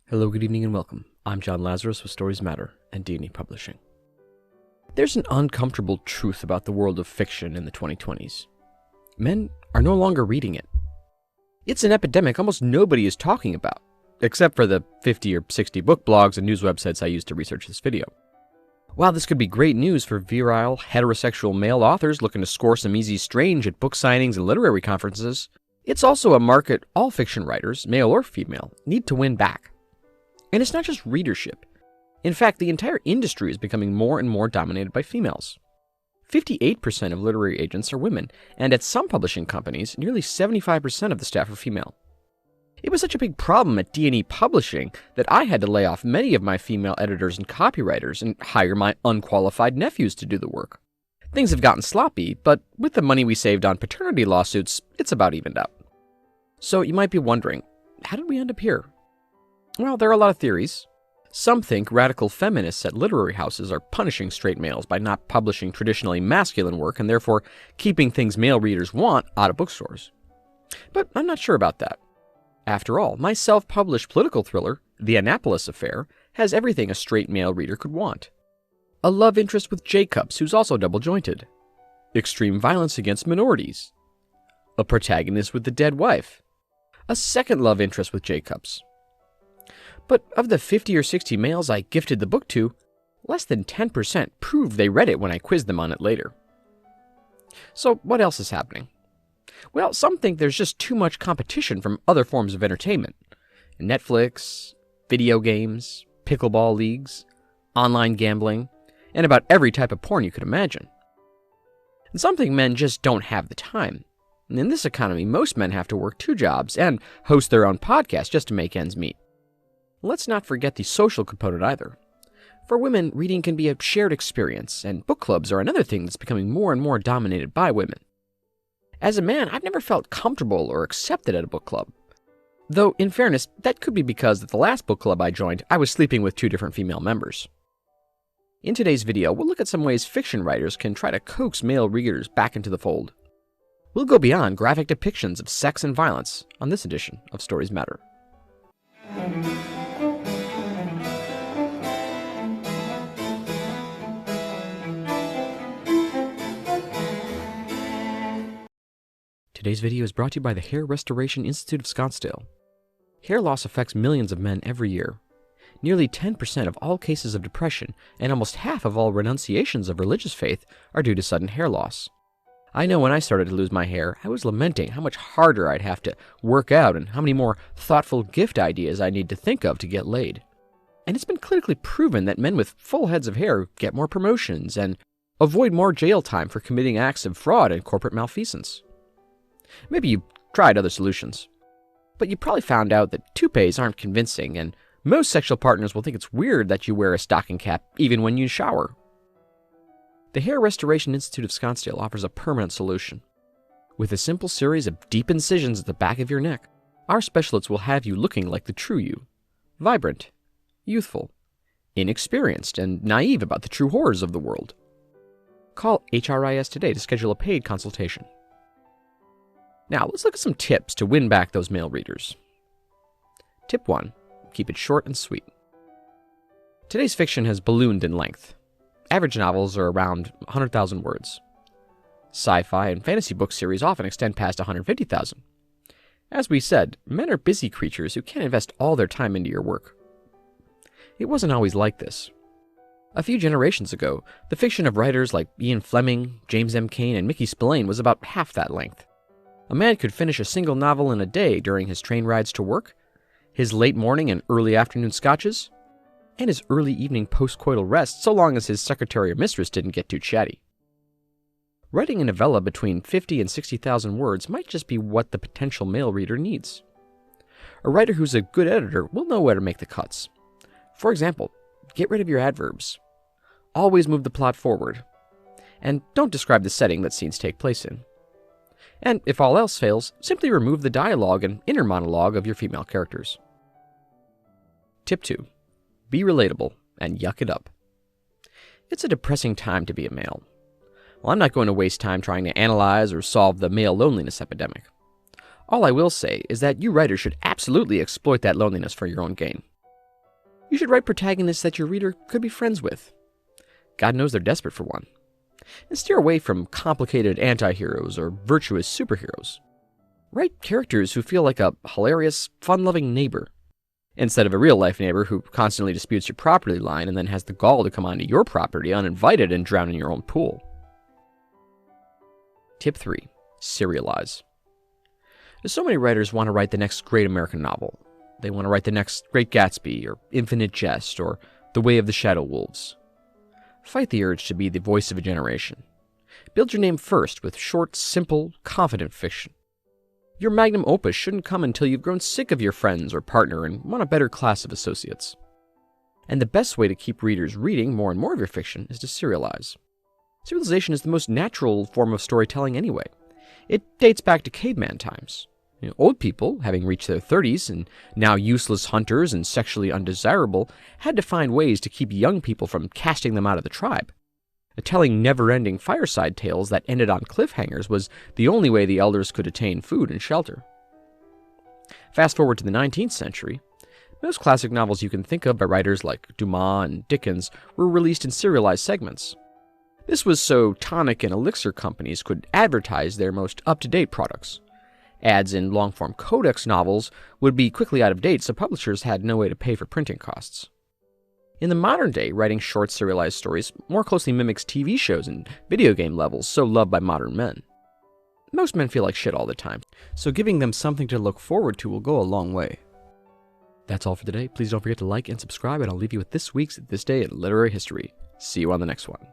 Hello, good evening, and welcome. I'm John Lazarus with Stories Matter and D&E Publishing. There's an uncomfortable truth about the world of fiction in the 2020s. Men are no longer reading it. It's an epidemic almost nobody is talking about, except for the 50 or 60 book blogs and news websites I used to research this video. While this could be great news for virile, heterosexual male authors looking to score some easy strange at book signings and literary conferences, it's also a market all fiction writers, male or female, need to win back. And it's not just readership. In fact, the entire industry is becoming more and more dominated by females. 58% of literary agents are women, and at some publishing companies, nearly 75% of the staff are female. It was such a big problem at D&E Publishing that I had to lay off many of my female editors and copywriters and hire my unqualified nephews to do the work. Things have gotten sloppy, but with the money we saved on paternity lawsuits, it's about evened out. So you might be wondering, how did we end up here? Well, there are a lot of theories. Some think radical feminists at literary houses are punishing straight males by not publishing traditionally masculine work and therefore keeping things male readers want out of bookstores. But I'm not sure about that. After all, my self-published political thriller, The Annapolis Affair, has everything a straight male reader could want. A love interest with Jacobs, who's also double-jointed. Extreme violence against minorities. A protagonist with the dead wife. A second love interest with Jacobs. But of the 50 or 60 males I gifted the book to, less than 10% proved they read it when I quizzed them on it later. So what else is happening? Well, some think there's just too much competition from other forms of entertainment. Netflix, video games, pickleball leagues, online gambling, and about every type of porn you could imagine. And some think men just don't have the time. And in this economy, most men have to work 2 jobs and host their own podcast just to make ends meet. Let's not forget the social component either. For women, reading can be a shared experience, and book clubs are another thing that's becoming more and more dominated by women. As a man, I've never felt comfortable or accepted at a book club. Though, in fairness, that could be because at the last book club I joined, I was sleeping with 2 different female members. In today's video, we'll look at some ways fiction writers can try to coax male readers back into the fold. We'll go beyond graphic depictions of sex and violence on this edition of Stories Matter. Today's video is brought to you by the Hair Restoration Institute of Scottsdale. Hair loss affects millions of men every year. Nearly 10% of all cases of depression and almost half of all renunciations of religious faith are due to sudden hair loss. I know when I started to lose my hair, I was lamenting how much harder I'd have to work out and how many more thoughtful gift ideas I need to think of to get laid. And it's been clinically proven that men with full heads of hair get more promotions and avoid more jail time for committing acts of fraud and corporate malfeasance. Maybe you tried other solutions, but you probably found out that toupees aren't convincing, and most sexual partners will think it's weird that you wear a stocking cap even when you shower. The Hair Restoration Institute of Scottsdale offers a permanent solution. With a simple series of deep incisions at the back of your neck, our specialists will have you looking like the true you. Vibrant, youthful, inexperienced, and naive about the true horrors of the world. Call HRIS today to schedule a paid consultation. Now, let's look at some tips to win back those male readers. Tip 1. Keep it short and sweet. Today's fiction has ballooned in length. Average novels are around 100,000 words. Sci-fi and fantasy book series often extend past 150,000. As we said, men are busy creatures who can't invest all their time into your work. It wasn't always like this. A few generations ago, the fiction of writers like Ian Fleming, James M. Cain, and Mickey Spillane was about half that length. A man could finish a single novel in a day during his train rides to work, his late morning and early afternoon scotches, and his early evening post-coital rest so long as his secretary or mistress didn't get too chatty. Writing a novella between 50 and 60,000 words might just be what the potential male reader needs. A writer who's a good editor will know where to make the cuts. For example, get rid of your adverbs. Always move the plot forward. And don't describe the setting that scenes take place in. And if all else fails, simply remove the dialogue and inner monologue of your female characters. Tip 2. Be relatable and yuck it up. It's a depressing time to be a male. Well, I'm not going to waste time trying to analyze or solve the male loneliness epidemic. All I will say is that you writers should absolutely exploit that loneliness for your own gain. You should write protagonists that your reader could be friends with. God knows they're desperate for one. And steer away from complicated anti-heroes or virtuous superheroes. Write characters who feel like a hilarious, fun-loving neighbor, instead of a real-life neighbor who constantly disputes your property line and then has the gall to come onto your property uninvited and drown in your own pool. Tip 3. Serialize. So many writers want to write the next great American novel. They want to write the next Great Gatsby, or Infinite Jest, or The Way of the Shadow Wolves. Fight the urge to be the voice of a generation. Build your name first with short, simple, confident fiction. Your magnum opus shouldn't come until you've grown sick of your friends or partner and want a better class of associates. And the best way to keep readers reading more and more of your fiction is to serialize. Serialization is the most natural form of storytelling anyway. It dates back to caveman times. Old people, having reached their 30s and now useless hunters and sexually undesirable, had to find ways to keep young people from casting them out of the tribe. Telling never-ending fireside tales that ended on cliffhangers was the only way the elders could attain food and shelter. Fast forward to the 19th century, most classic novels you can think of by writers like Dumas and Dickens were released in serialized segments. This was so tonic and elixir companies could advertise their most up-to-date products. Ads in long-form codex novels would be quickly out of date, so publishers had no way to pay for printing costs. In the modern day, writing short serialized stories more closely mimics TV shows and video game levels so loved by modern men. Most men feel like shit all the time, so giving them something to look forward to will go a long way. That's all for today. Please don't forget to like and subscribe, and I'll leave you with this week's This Day in Literary History. See you on the next one.